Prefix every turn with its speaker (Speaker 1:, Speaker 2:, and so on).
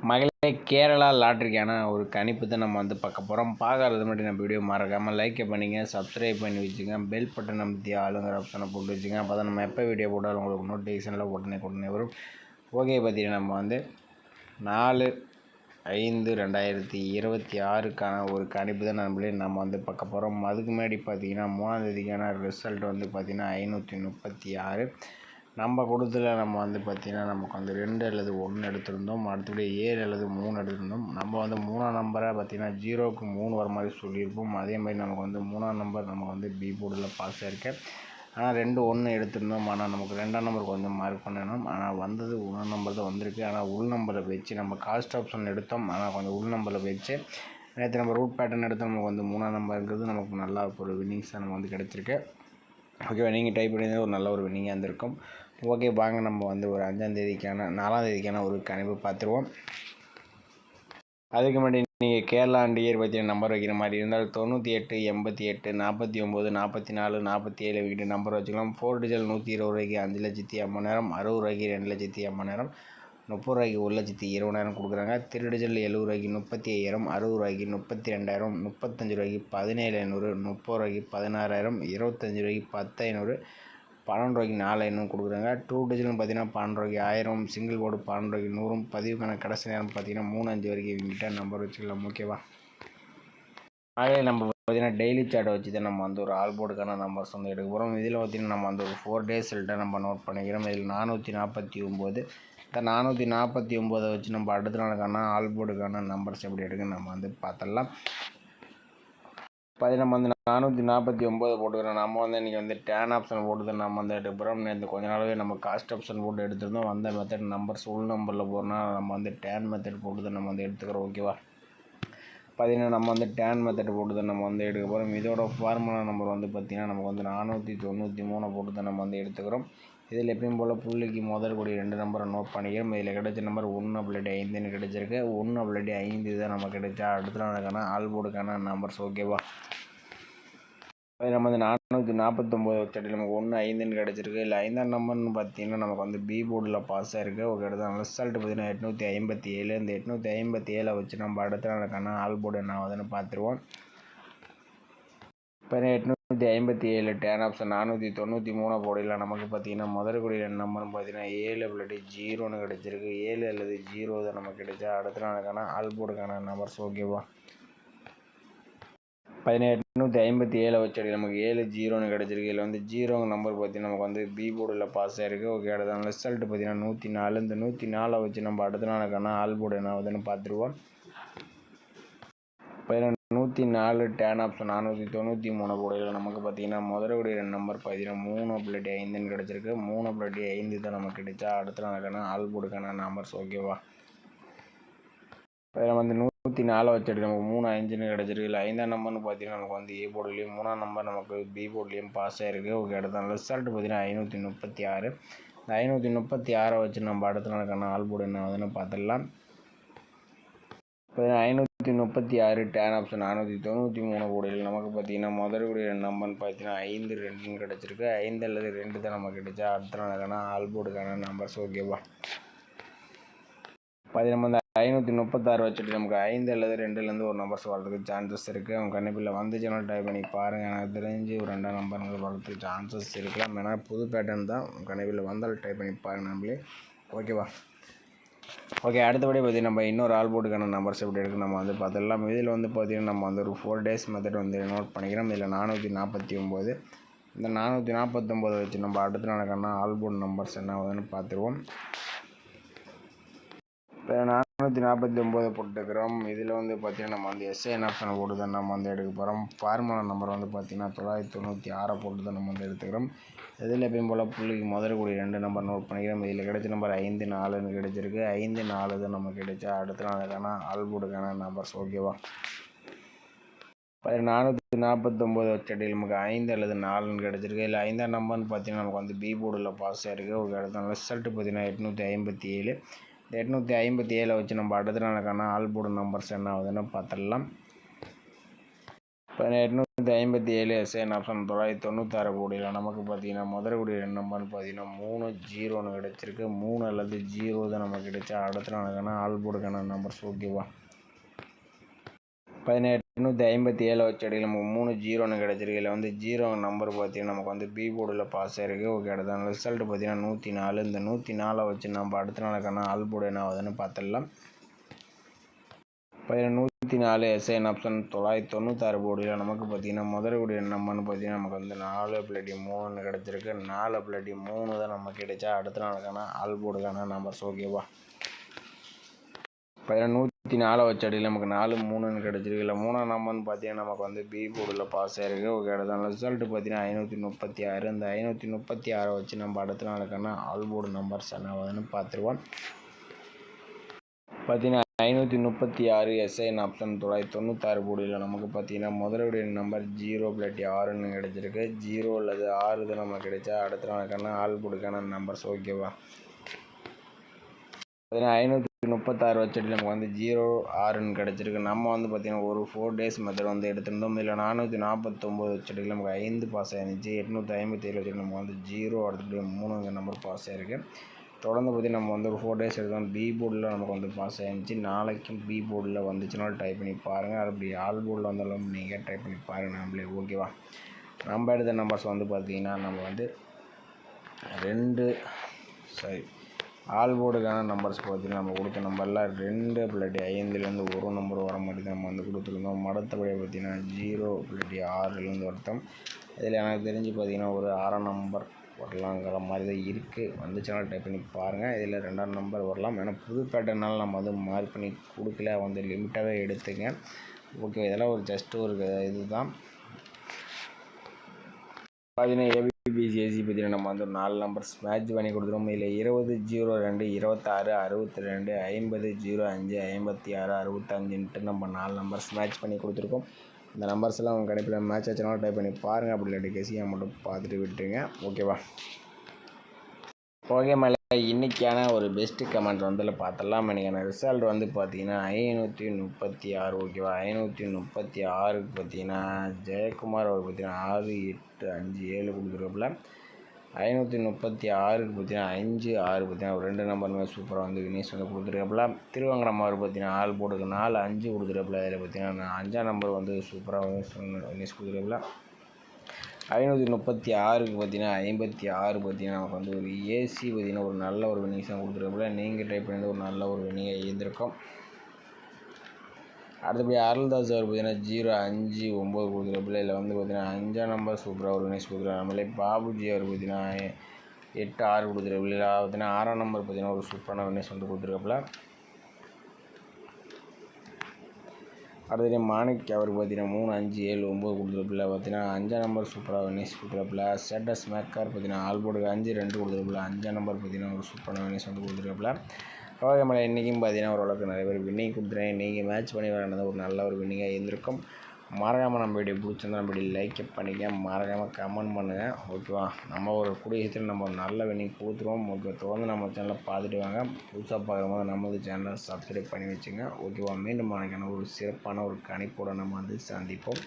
Speaker 1: மகளே கேரளா லாட்ரிக்கான ஒரு கணிப்பு தான் நம்ம பார்க்க போகிறோம். பார்க்கறது மட்டும் நம்ம வீடியோ மறக்காமல் லைக் பண்ணிங்க, சப்ஸ்கிரைப் பண்ணி வச்சுங்க, பெல் பட்டன் அமைத்தி ஆளுங்கிற ஆப்ஷனை போட்டு வச்சுங்க. அப்போ தான் நம்ம எப்போ வீடியோ போட்டாலும் உங்களுக்கு நோட்டிஃபிகேஷனில் உடனே வரும். ஓகே, பார்த்தீங்கன்னா நம்ம 4/5/2026க்கான ஒரு கணிப்பு தான் நம்ம பார்க்க போகிறோம். அதுக்கு முன்னாடி பார்த்தீங்கன்னா 3ஆம் தேதிக்கான ரிசல்ட் பார்த்தீங்கன்னா 536. நம்ம கொடுத்துல நம்ம பார்த்திங்கன்னா நமக்கு 2 அல்லது 1 எடுத்திருந்தோம். அடுத்தபடி 7 அல்லது 3 எடுத்திருந்தோம். நம்ம 3ஆம் நம்பரை பார்த்திங்கன்னா 0க்கு 3 வர மாதிரி சொல்லியிருப்போம். அதே மாதிரி நமக்கு 3ஆம் நம்பர் நமக்கு பி போர்டில் பாஸ் ஆகிருக்கு. ஆனால் 2 1 எடுத்திருந்தோம். ஆனால் நமக்கு 2ஆம் நம்பர் கொஞ்சம் மார்க் பண்ணணும். ஆனால் வந்தது 1ஆம் நம்பர் தான் வந்திருக்கு. ஆனால் உள் நம்பரை வச்சு நம்ம காஸ்ட் ஆப்ஷன் எடுத்தோம். ஆனால் கொஞ்சம் உள் நம்பரில் வச்சு நேற்று நம்ம ரூட் பேட்டர்ன் எடுத்து நமக்கு 3ஆம் நம்பருங்கிறது நமக்கு நல்லா ஒரு வின்னிங்ஸாக நமக்கு கிடச்சிருக்கு. ஓகேவா, நீங்கள் டைப் பண்ணி ஒரு நல்ல ஒரு வின்னிங்காக இருந்திருக்கும். ஓகே, வாங்க நம்ம ஒரு 4ஆம் தேதிக்கான ஒரு கணிப்பு பார்த்துருவோம். அதுக்கு முன்னாடி நீங்கள் கேரளா அண்ட் இயர் பற்றி நம்பர் வைக்கிற மாதிரி இருந்தால் 98, 88, 49, 44, 47 வைக்கிட்டு நம்பர் வச்சுக்கலாம். 4 டிஜிட்டல் 120 ரூபாய்க்கு 5,50,000, 60 ரூபாய்க்கு 2,50,000, 30 ரூபாய்க்கு 1,20,000 கொடுக்குறாங்க. 3 டிஜிட்டல் 70 ரூபாய்க்கு 35,000, 60 ரூபாய்க்கு 32,000, 35 ரூபாய்க்கு 17,500, 30 ரூபாய்க்கு 16,000, 25 ரூபாய்க்கு 10,500, 12 ரூபாய்க்கு 4,000 கொடுக்குறாங்க. 2 டிஜிட்டல்னு பார்த்தீங்கன்னா 12 ரூபாய்க்கு 1000, சிங்கிள் கோடு 12 ரூபாய்க்கு 100. பதிவுக்கான கடைசி நேரம் பார்த்தீங்கன்னா 3/5 வரைக்கும் இவங்ககிட்ட நம்பர் வச்சுக்கலாம். ஓகேவா, அதே நம்ம பார்த்தீங்கன்னா டெய்லி சார்ட்டை வச்சு தான் நம்ம ஒரு ஆல் போர்டுக்கான நம்பர்ஸ் எடுக்க போகிறோம். இதில் பார்த்தீங்கன்னா நம்ம ஒரு 4 டேஸ் ரிசல்ட்டை நம்ம நோட் பண்ணிக்கிறோம். இதில் 449. இந்த 449 வச்சு நம்ம அடுத்த நாளுக்கான ஆல் போர்டுக்கான நம்பர்ஸ் எப்படி எடுக்குன்னு நம்ம பார்த்துடலாம். நம்ம 449 போட்டுக்கிறோம். நம்ம இன்றைக்கி டேன் ஆப்ஷன் போட்டு தான் நம்ம எடுக்கிறோம். நேற்று கொஞ்ச நாளாகவே நம்ம காஸ்ட் ஆப்ஷன் போட்டு எடுத்துருந்தோம். வந்த மெத்தட் நம்பர்ஸ் உள் நம்பரில் போகிறோன்னா நம்ம டேன் மெத்தட் போட்டு தான் நம்ம எடுத்துக்கிறோம். ஓகேவா, நம்ம டேன் மெத்தட் போட்டு தான் நம்ம எடுக்க போகிறோம். இதோட ஃபார்முலா நம்பர் பார்த்திங்கன்னா நமக்கு 493 போட்டு தான் நம்ம எடுத்துக்கிறோம். இதில் எப்பயும் போல் புள்ளிக்கு முதல் கூடிய 2 நம்பரை நோட் பண்ணிக்கிறோம். இதில் கிடைச்ச நம்பர் 1/5ன்னு கிடைச்சிருக்கு. 1/5 தான் நம்ம கிடைச்சா அடுத்த நாளுக்கான ஆல் போர்டுக்கான நம்பர்ஸ். ஓகேவா, நம்ம 449 வச்சுட்டு நமக்கு 1/5ன்னு கிடச்சிருக்கு. இல்லை 5ஆம் நம்பர்னு பார்த்தீங்கன்னா நமக்கு பி போர்டில் பாஸ் ஆகிருக்கு. ஓகே, அடுத்த ரிசல்ட் பார்த்தீங்கன்னா 857. இந்த 857 வச்சு நம்ம அடுத்த நாளுக்கான ஆல் போர்டு என்ன ஆகுதுன்னு பார்த்துருவோம். இப்போ 857 டேன் ஆப்ஷன் 493 போர்டில் நமக்கு பார்த்தீங்கன்னா முதல் கூடிய நம்பர்னு பார்த்தீங்கன்னா 7/0ன்னு கிடச்சிருக்கு. 7 அல்லது 0 தான் நமக்கு கிடைச்சா அடுத்த நாளுக்கான ஆல் போர்டுக்கான நம்பர்ஸ். ஓகேவா, 857 வச்சு நமக்கு 7/0ன்னு கிடச்சிருக்கு. இதில் 0 நம்பர் பார்த்தீங்கன்னா நமக்கு பி போர்டில் பாஸ் ஆகிருக்கு. ஓகே, அடுத்த ரிசல்ட் பார்த்தீங்கன்னா 104. இந்த 104 வச்சு நம்ம அடுத்த நாளுக்கான ஆல் போர்டு என்ன ஆகுதுன்னு பார்த்துருவோம். 104 டேன் ஆப்ஷன் 493 போர்டில் நமக்கு பார்த்தீங்கன்னா முதலுடைய நம்பர் பார்த்தீங்கன்னா 3/5ன்னு கிடச்சிருக்கு. 3/5 தான் நமக்கு கிடைச்சா அடுத்த நாளுக்கான ஆல் போர்டுக்கான நம்பர்ஸ். ஓகேவா, நம்ம 104 வச்சுட்டு நமக்கு 3/5ன்னு கிடச்சிருக்கு. இல்லை 5ஆம் நம்பர்னு பார்த்தீங்கன்னா நமக்கு ஏ போர்டுலேயும் 3ஆம் நம்பர் நமக்கு பி போர்டுலேயும் பாஸ் ஆகிருக்கு. ஓகே, அடுத்த ரிசல்ட் பார்த்தீங்கன்னா 536. இந்த 536 வச்சு நம்ம அடுத்த நாளுக்கான ஆல் போர்டு என்ன ஆகுதுன்னு பார்த்துடலாம். இப்போ 536 டேன் ஆப்ஷன் 493 போர்டில் நமக்கு பார்த்தீங்கன்னா முதலுடைய நம்பர்னு பார்த்தீங்கன்னா 5/2ன்னு கிடச்சிருக்கு. 5 அல்லது 2 தான் நமக்கு கிடைச்சா அடுத்த நாளுக்கான ஆல் போர்டுக்கான நம்பர்ஸ். ஓகேவா, நம்ம 536 வச்சுட்டு நமக்கு 5 அல்லது 2லேருந்து ஒரு நம்பர்ஸ் வரதுக்கு சான்சஸ் இருக்குது. அவங்க கண்டிப்பாக வந்து சேனல் டைப் பண்ணி பாருங்கள். எனக்கு தெரிஞ்சு ஒரு 2ஆம் நம்பருங்க வரதுக்கு சான்சஸ் இருக்கலாம். ஏன்னா புது பேட்டர்ன் தான். கண்டிப்பாக வந்தாலும் டைப் பண்ணி பாருங்கள் நம்மளே. ஓகேவா, ஓகே, அடுத்தபடி பார்த்தீங்கன்னா நம்ம இன்னொரு ஆல் போர்டுக்கான நம்பர்ஸ் எப்படி எடுக்கு நம்ம பார்த்துடலாம். இதில் பார்த்தீங்கன்னா நம்ம ஒரு 4 டேஸ் மெத்தட் நோட் பண்ணிக்கிறோம். இதில் 449. இந்த 449 வச்சு நம்ம அடுத்த நாளுக்கான ஆல் போர்டு நம்பர்ஸ் என்ன ஆகுதுன்னு பார்த்துருவோம். இப்போ 449 போட்டுக்கிறோம். இதில் பார்த்தீங்கன்னா நம்ம எஸ்ஐஎன் ஆப்ஷனை போட்டு தான் நம்ம எடுக்க போகிறோம். ஃபார்முலா நம்பர் பார்த்தீங்கன்னா 996 போட்டு தான் நம்ம எடுத்துக்கிறோம். இதில் எப்பயும் போல் புள்ளிக்கு முதல் கூடிய 2 நம்பர் நோட் பண்ணிக்கிறோம். இதில் கிடைச்ச நம்பர் 54ன்னு கிடைச்சிருக்கு. 54 தான் நமக்கு கிடைச்சா அடுத்த நாளுக்கான ஆல் போர்டுக்கான நம்பர்ஸ். ஓகேவா, 449 வச்சடி நமக்கு 5 அல்லது 4ன்னு கிடச்சிருக்கு. இல்லை 5ஆம் நம்பர்னு பார்த்தீங்கன்னா நமக்கு பி போர்டில் பாஸ் ஆகிருக்கு. ஓகே, அடுத்த ரிசல்ட் பார்த்தீங்கன்னா 857. இந்த 857 வச்சு நம்ம அடுத்த நாளுக்கான ஆல் போர்டு நம்பர்ஸ் என்ன ஆகுதுன்னு பார்த்துடலாம். 857 எஸ்ஐஎன் ஆப்ஷன் 996 கோடியில் நமக்கு பார்த்தீங்கன்னா முதல் கோடி நம்பர்னு பார்த்தீங்கன்னா 30 கிடச்சிருக்கு. 3 அல்லது 0 தான் நமக்கு கிடைச்சா அடுத்த நாளுக்கான ஆல் போர்டுக்கான நம்பர்ஸ். ஓகேவா, 857 வச்சடியில் நமக்கு 30 கிடச்சிருக்கு. இதில் வந்து 0 நம்பர் பார்த்தீங்கன்னா நமக்கு வந்து பி போர்டில் பாஸ் ஆகிருக்கு. ஓகே, அடுத்த ரிசல்ட் பார்த்தீங்கன்னா 104. இந்த 104 வச்சு நம்ம அடுத்த நாளுக்கான ஆல் போர்டு என்ன ஆகுதுன்னு பார்த்துடலாம். 104 எஸ்ஐஎன் ஆப்ஷன் 996 போர்டில் நமக்கு பார்த்தீங்கன்னா முதல் கூடிய நம்பர்னு பார்த்தீங்கன்னா நமக்கு வந்து 4+3 கிடச்சிருக்கு. 4+3 தான் நமக்கு கிடைச்சா அடுத்த நாளுக்கான ஆல் போர்டுக்கான நம்பர்ஸ். ஓகேவா, 104 வச்சடியில் நமக்கு 4-3 கிடச்சிருக்கு. இல்லை 3ஆம் நம்பர்னு பார்த்தீங்கன்னா நமக்கு வந்து பி போர்டில் பாஸ் ஆகிருக்கு. ஓகே, அடுத்த ரிசல்ட்டு பார்த்தீங்கன்னா 536. இந்த 536 வச்சு நம்ம அடுத்த நாளுக்கான ஆல் போர்டு நம்பர்ஸ் என்ன ஆகுதுன்னு பார்த்துருவோம். பார்த்தீங்கன்னா 536 எஸ்ஐஎன் ஆப்ஷன் 996 போர்டில் நமக்கு பார்த்தீங்கன்னா முதலுடைய நம்பர் 0+6 கிடச்சிருக்கு. 0 அல்லது 6 தான் நமக்கு கிடைச்சா அடுத்த நாளுக்கான ஆல் போர்டுக்கான நம்பர்ஸ். ஓகேவா, பார்த்தீங்கன்னா 536 வச்சுட்டு நமக்கு வந்து 0-6 கிடச்சிருக்கு. நம்ம வந்து பார்த்தீங்கன்னா ஒரு 4 days மெத்தட் வந்து எடுத்திருந்தோம். இதில் 449 வச்சுட்டு நமக்கு 5 பாஸ் ஆகிருந்துச்சு. 857 வச்சுட்டு நமக்கு வந்து 0 அடுத்தபடி 3 நம்பர் பாஸ் ஆகிருக்கு. தொடர்ந்து பார்த்தீங்கன்னா நம்ம வந்து ஒரு 4 days எடுத்தோம். பி போர்டில் நமக்கு வந்து பாஸ் ஆகிருந்துச்சு. நாளைக்கும் பி போர்டில் வந்துச்சுனாலும் ட்ரை பண்ணி பாருங்கள். அப்படி ஆல் போர்டில் வந்தாலும் நீங்கள் ட்ரை பண்ணி பாருங்கள் நம்மளே. ஓகேவா, நம்ம எடுத்த நம்பர்ஸ் வந்து பார்த்திங்கன்னா நம்ம வந்து ஆல் போர்டுக்கான நம்பர்ஸ் பார்த்தீங்கன்னா நம்ம கொடுத்த நம்பரில் 2+5 ஒரு நம்பர் வர மாதிரி நம்ம வந்து கொடுத்துருந்தோம். மடத்தபடி பார்த்தீங்கன்னா 0+6 வருத்தம். இதில் எனக்கு தெரிஞ்சு பார்த்தீங்கன்னா ஒரு 6 நம்பர் வரலாங்கிற மாதிரி தான் இருக்குது. வந்துச்சுன்னா டைப் பண்ணி பாருங்கள். இதில் 2ஆம் நம்பர் வரலாம். ஏன்னா புது பேட்டர்னால நம்ம வந்து மார்க் பண்ணி கொடுக்கல, வந்து லிமிட்டாகவே எடுத்துங்க. ஓகே, இதெல்லாம் ஒரு ஜஸ்ட் ஒரு இதுதான். பார்த்தீங்கன்னா ஏபிபிசிஎஸ்சி பார்த்தீங்கன்னா நம்ம வந்து 4 நம்பர்ஸ் மேட்ச் பண்ணி கொடுத்துருவோம். இதில் 20, 02, 26, 62, 50, 05, 56, 65 நம்ம 4 நம்பர்ஸ் மேட்ச் பண்ணி கொடுத்துருக்கோம். இந்த நம்பர்ஸ் எல்லாம் உங்கள் கணிப்பில் மேட்ச் ஆச்சுனாலும் டைப் பண்ணி பாருங்கள். அப்படி இல்லாட்டி கெஸியாக மட்டும் பார்த்துட்டு விட்டுருங்க. ஓகேவா, ஓகே மேலே இன்றைக்கான ஒரு பெஸ்ட்டு கமெண்ட் வந்து பார்த்தலாம். இன்றைக்கான ரிசல்ட் வந்து பார்த்தீங்கன்னா 536. ஓகேவா, 536க்கு பார்த்தீங்கன்னா ஜெயக்குமார் அவர் பார்த்தீங்கன்னா 6, 8, 5, 7 கொடுத்துருப்பில். 536க்கு பார்த்தீங்கன்னா 5, 6 பார்த்தீங்கன்னா ஒரு 2 நம்பருமே சூப்பராக வந்து வினேஷ் வந்து கொடுத்துருக்காப்புல. திருவங்கரம் அவர் பார்த்தீங்கன்னா ஆல் போர்டுக்கு 4, 5 கொடுத்துருப்பில். அதில் பார்த்தீங்கன்னா 5ஆம் நம்பர் வந்து சூப்பராக வினேஷ் கொடுத்துருப்பில். 536க்கு பார்த்தீங்கன்னா 56 பார்த்தீங்கன்னா நமக்கு வந்து ஒரு ஏசி பார்த்தீங்கன்னா ஒரு நல்ல ஒரு வினிங்ஸாக கொடுத்துருக்காப்புல. நீங்கள் டைப் பண்ணி ஒரு நல்ல ஒரு வினிங்காக இருந்திருக்கும். அடுத்தபடி அருள்தாஸ் அவர் பார்த்தீங்கன்னா 059 கொடுத்துருப்பில். இதில் வந்து பார்த்தீங்கன்னா 5ஆம் நம்பர் சூப்பராக ஒரு வினிங்ஸ் கொடுத்துருக்காங்க. நம்மளே பாபுஜி அவர் பார்த்தீங்கன்னா 8-6 கொடுத்துருப்பில். இதில் பார்த்தீங்கன்னா 6ஆம் நம்பர் பார்த்தீங்கன்னா ஒரு சூப்பரான வினிங்ஸ் வந்து கொடுத்துருக்காப்புல. அடுத்தது மாணிக் அவர் பார்த்தீங்கன்னா 3, 5, 7, 9 கொடுத்துருப்பில். பார்த்தீங்கன்னா 5ஆம் நம்பர் சூப்பராக வினிங்ஸ் கொடுத்துருப்பில். ஸ்டேட்டஸ் மேக்கர் பார்த்தீங்கன்னா ஆல் போர்டுக்கு 5, 2 கொடுத்துருப்பில். 5ஆம் நம்பர் பார்த்தீங்கன்னா ஒரு சூப்பரான வினிங்ஸ் வந்து கொடுத்துருப்பில். ஓகே மேலே இன்றைக்கும் பார்த்தீங்கன்னா ஓரளவுக்கு நிறைய பேர் வின்னிங் கொடுத்துருங்க. நீங்கள் மேட்ச் பண்ணி விளையாண்டது ஒரு நல்ல ஒரு வின்னிங்காக இருந்திருக்கும். மறக்காமல் நம்ம வீடியோ பிடிச்சிருந்தா நம்ம வீடியோ லைக் பண்ணிக்க, மறக்காமல் கமெண்ட் பண்ணுங்கள். ஓகேவா, நம்ம ஒரு குடியத்தில் நம்ம ஒரு நல்ல வின்னிங் கொடுத்துருவோம். ஓகே, தொடர்ந்து நம்ம சேனலை பார்த்துட்டு வாங்க. புதுசாக பார்க்கும்போது நமது சேனலை சப்ஸ்கிரைப் பண்ணி வச்சுங்க. ஓகேவா, மீண்டும் நாளைக்கான ஒரு சிறப்பான ஒரு கணிப்போடு நம்ம வந்து சந்திப்போம்.